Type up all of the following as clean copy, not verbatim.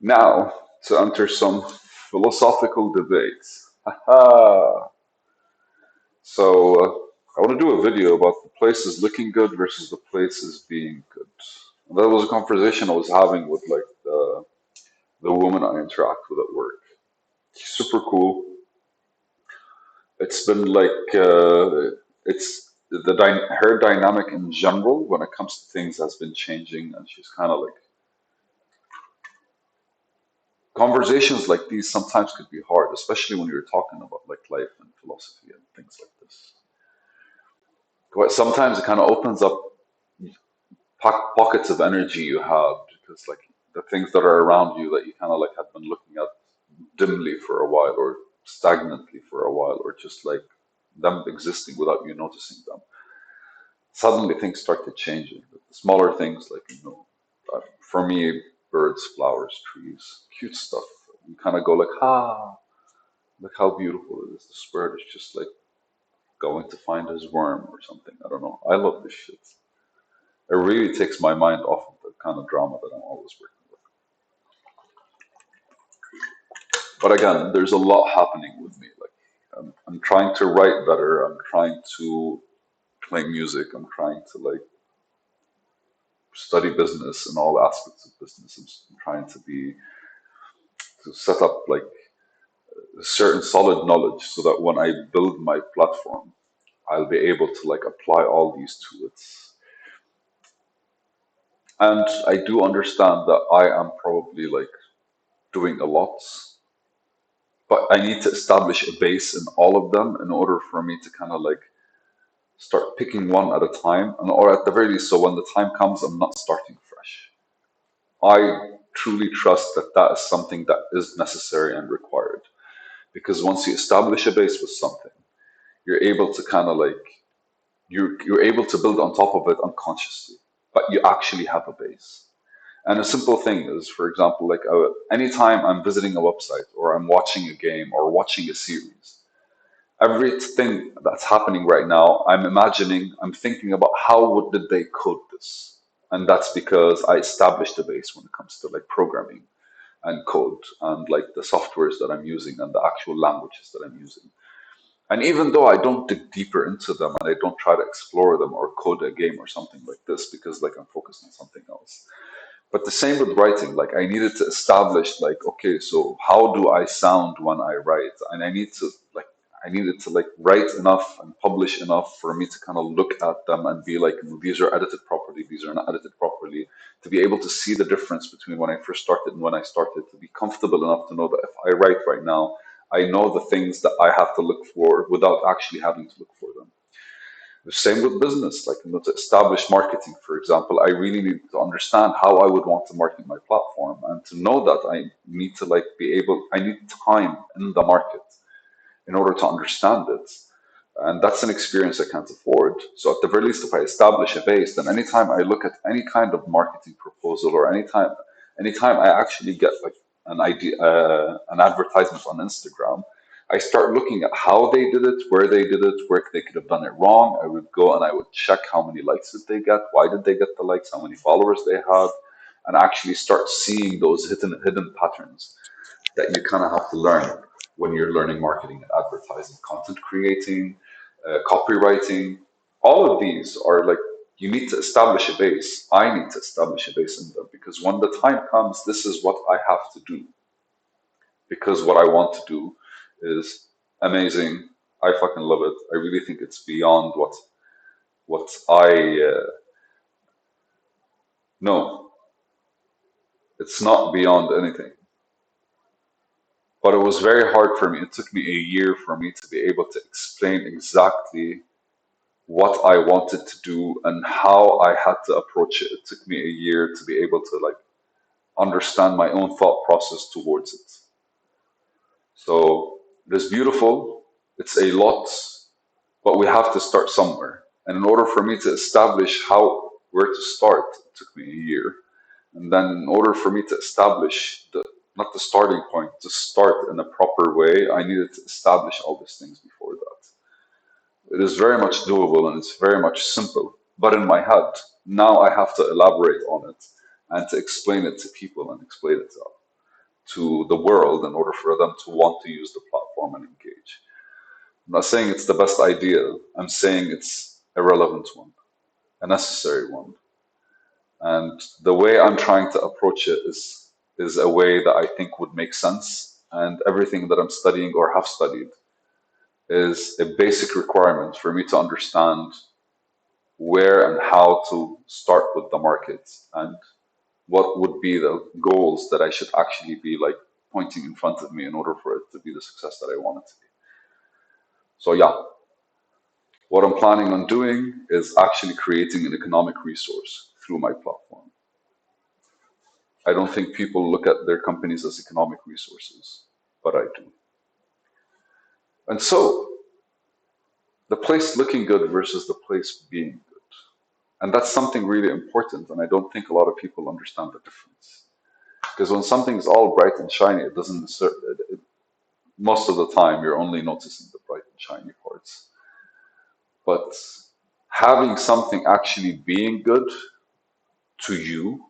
Now, to enter some philosophical debates. Haha. I want to do a video about the places looking good versus the places being good. And that was a conversation I was having with like the woman I interact with at work. Super cool. It's been like it's her dynamic in general when it comes to things has been changing, and she's kind of like conversations like these sometimes could be hard, especially when you're talking about like life and philosophy and things like this. But sometimes it kind of opens up pockets of energy you have because like the things that are around you that you kind of like have been looking at dimly for a while or stagnantly for a while or just like them existing without you noticing them. Suddenly things start to change. The smaller things like for me, birds, flowers, trees, cute stuff. You kind of go like, ah, look how beautiful it is. This bird is just like going to find his worm or something. I don't know. I love this shit. It really takes my mind off of the kind of drama that I'm always working with. But again, there's a lot happening with me. Like I'm trying to write better. I'm trying to play music. I'm trying to like study business and all aspects of business. I'm trying to set up like a certain solid knowledge so that when I build my platform, I'll be able to like apply all these to it. And I do understand that I am probably like doing a lot, but I need to establish a base in all of them in order for me to kind of like start picking one at a time, and or at the very least, so when the time comes, I'm not starting fresh. I truly trust that that is something that is necessary and required because once you establish a base with something, you're able to kind of like you're able to build on top of it unconsciously, but you actually have a base. And a simple thing is, for example, like anytime I'm visiting a website or I'm watching a game or watching a series, everything that's happening right now, I'm imagining, I'm thinking about did they code this? And that's because I established a base when it comes to like programming and code and like the softwares that I'm using and the actual languages that I'm using. And even though I don't dig deeper into them and I don't try to explore them or code a game or something like this because like I'm focused on something else, but the same with writing. Like I needed to establish like, okay, so how do I sound when I write? And I needed to like write enough and publish enough for me to kind of look at them and be like, these are edited properly, these are not edited properly, to be able to see the difference between when I first started and when I started, to be comfortable enough to know that if I write right now, I know the things that I have to look for without actually having to look for them. The same with business, like to establish marketing, for example, I really need to understand how I would want to market my platform, and to know that I need to like be able, I need time in the market in order to understand it. And that's an experience I can't afford. So at the very least, if I establish a base, then anytime I look at any kind of marketing proposal or anytime I actually get like an idea, an advertisement on Instagram, I start looking at how they did it, where they did it, where they could have done it wrong. I would go and I would check how many likes did they get, why did they get the likes, how many followers they had, and actually start seeing those hidden patterns that you kind of have to learn when you're learning marketing and advertising, content creating, copywriting. All of these are like you need to establish a base. I need to establish a base in them because when the time comes, this is what I have to do because what I want to do is amazing. I fucking love it. I really think it's beyond what I no, it's not beyond anything. But it was very hard for me. It took me a year for me to be able to explain exactly what I wanted to do and how I had to approach it. It took me a year to be able to like understand my own thought process towards it. So it is beautiful. It's a lot, but we have to start somewhere. And in order for me to establish where to start, it took me a year. And then in order for me to establish the not the starting point, to start in a proper way, I needed to establish all these things before that. It is very much doable and it's very much simple. But in my head, now I have to elaborate on it and to explain it to people and explain it to them. to the world in order for them to want to use the platform and engage. I'm not saying it's the best idea. I'm saying it's a relevant one, a necessary one. And the way I'm trying to approach it is a way that I think would make sense. And everything that I'm studying or have studied is a basic requirement for me to understand where and how to start with the market and what would be the goals that I should actually be like pointing in front of me in order for it to be the success that I want it to be. So yeah, what I'm planning on doing is actually creating an economic resource through my platform. I don't think people look at their companies as economic resources, but I do. And so the place looking good versus the place being good. And that's something really important. And I don't think a lot of people understand the difference. Because when something's all bright and shiny, it doesn't necessarily, most of the time, you're only noticing the bright and shiny parts. But having something actually being good to you,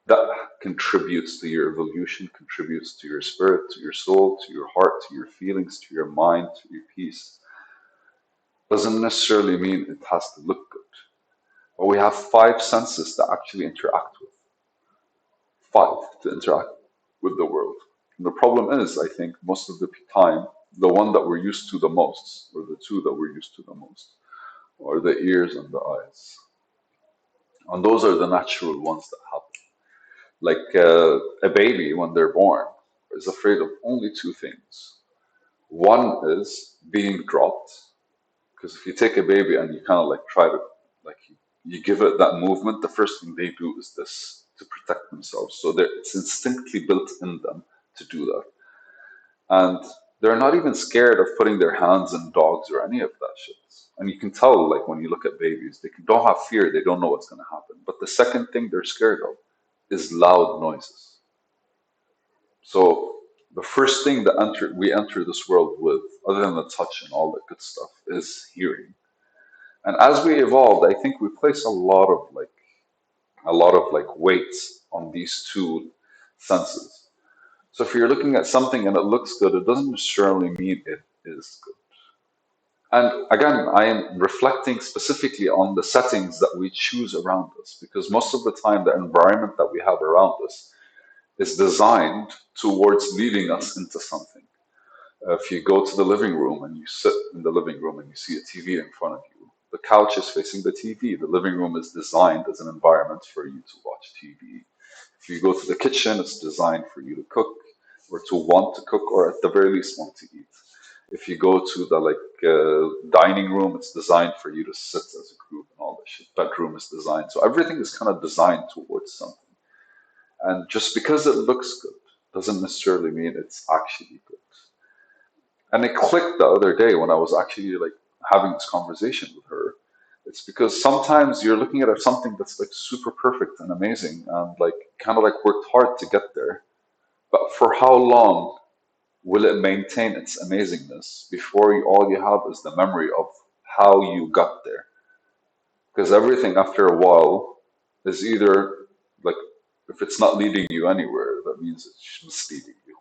that contributes to your evolution, contributes to your spirit, to your soul, to your heart, to your feelings, to your mind, to your peace, doesn't necessarily mean it has to look good. But we have five senses that actually interact with, five to interact with the world. And the problem is, I think, most of the time, the one that we're used to the most, or the two that we're used to the most, are the ears and the eyes. And those are the natural ones that happen. Like a baby, when they're born, is afraid of only two things. One is being dropped, because if you take a baby and you kind of like try to, like, you give it that movement, the first thing they do is this to protect themselves. So it's instinctively built in them to do that. And they're not even scared of putting their hands in dogs or any of that shit. And you can tell, like, when you look at babies, they don't have fear, they don't know what's going to happen. But the second thing they're scared of is loud noises. So the first thing that we enter this world with, other than the touch and all that good stuff, is hearing. And as we evolved, I think we place a lot of weight on these two senses. So if you're looking at something and it looks good, it doesn't necessarily mean it is good. And again, I am reflecting specifically on the settings that we choose around us, because most of the time, the environment that we have around us is designed towards leading us into something. If you go to the living room and you sit in the living room and you see a TV in front of you, the couch is facing the TV. The living room is designed as an environment for you to watch TV. If you go to the kitchen, it's designed for you to cook or to want to cook, or at the very least want to eat. If you go to the dining room, it's designed for you to sit as a group and all that shit. Bedroom is designed. So everything is kind of designed towards something. And just because it looks good doesn't necessarily mean it's actually good. And it clicked the other day when I was actually like having this conversation with her. It's because sometimes you're looking at something that's like super perfect and amazing and like kind of like worked hard to get there. But for how long will it maintain its amazingness before all you have is the memory of how you got there? Because everything after a while is either like, if it's not leading you anywhere, that means it's misleading you.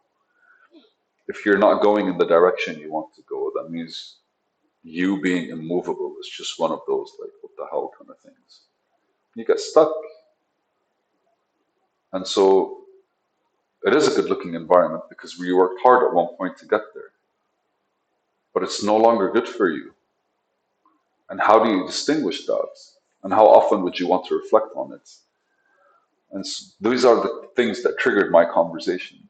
If you're not going in the direction you want to go, that means you being immovable is just one of those like, what the hell kind of things. You get stuck. And so it is a good looking environment because we worked hard at one point to get there, but it's no longer good for you. And how do you distinguish that? And how often would you want to reflect on it? And so these are the things that triggered my conversation.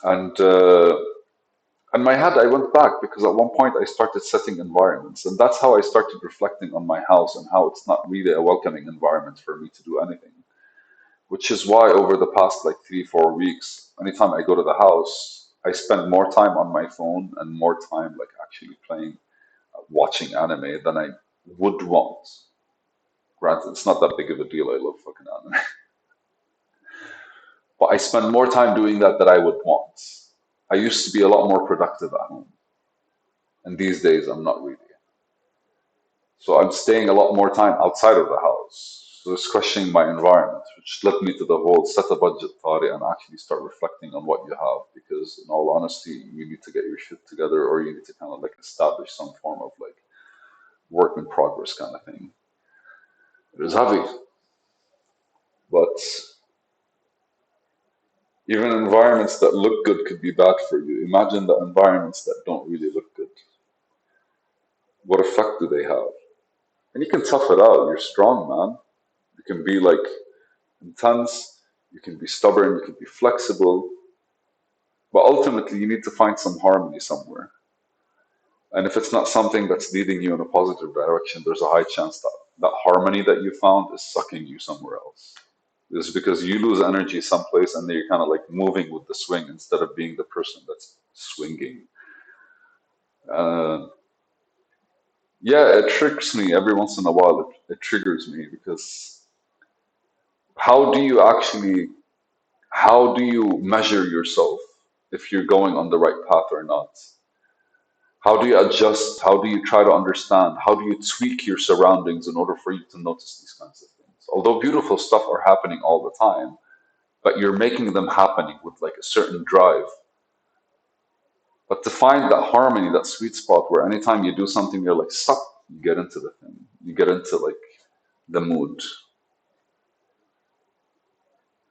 And in my head, I went back because at one point I started setting environments, and that's how I started reflecting on my house and how it's not really a welcoming environment for me to do anything. Which is why over the past like 3, 4 weeks, anytime I go to the house, I spend more time on my phone and more time like actually playing, watching anime than I would want. Granted, it's not that big of a deal. I love fucking anime, but I spend more time doing that than I would want. I used to be a lot more productive at home, and these days I'm not really. So I'm staying a lot more time outside of the house. So it's questioning my environment, which led me to the whole set a budget thought and actually start reflecting on what you have. Because in all honesty, you need to get your shit together, or you need to kind of like establish some form of like work in progress kind of thing. It is heavy, but even environments that look good could be bad for you. Imagine the environments that don't really look good. What effect do they have? And you can tough it out. You're strong, man. You can be like intense, you can be stubborn, you can be flexible, but ultimately you need to find some harmony somewhere. And if it's not something that's leading you in a positive direction, there's a high chance that that harmony that you found is sucking you somewhere else. It's because you lose energy someplace and then you're kind of like moving with the swing instead of being the person that's swinging. Uh, yeah, it tricks me every once in a while. It triggers me because how do you actually, how do you measure yourself if you're going on the right path or not? How do you adjust? How do you try to understand? How do you tweak your surroundings in order for you to notice these kinds of things? Although beautiful stuff are happening all the time, but you're making them happening with like a certain drive. But to find that harmony, that sweet spot where anytime you do something, you're like, stop, you get into the thing, you get into like the mood.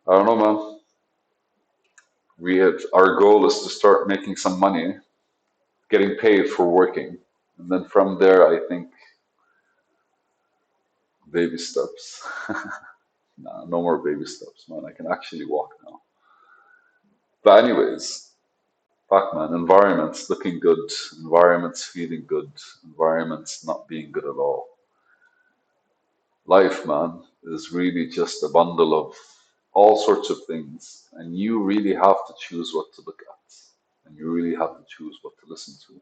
I don't know, man. Our goal is to start making some money, getting paid for working. And then from there, I think baby steps. Nah, no more baby steps, man. I can actually walk now. But anyways, fuck, man. Environments looking good, environments feeling good, environments not being good at all. Life, man, is really just a bundle of all sorts of things, and you really have to choose what to look at, and you really have to choose what to listen to.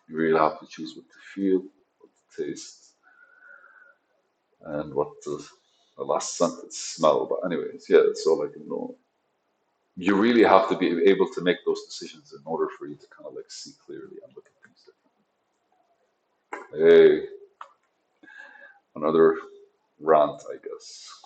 You really have to choose what to feel, what to taste, and what to, the last sentence, smell. But anyways, yeah. So like you really have to be able to make those decisions in order for you to kind of like see clearly and look at things differently. Hey, another rant, I guess.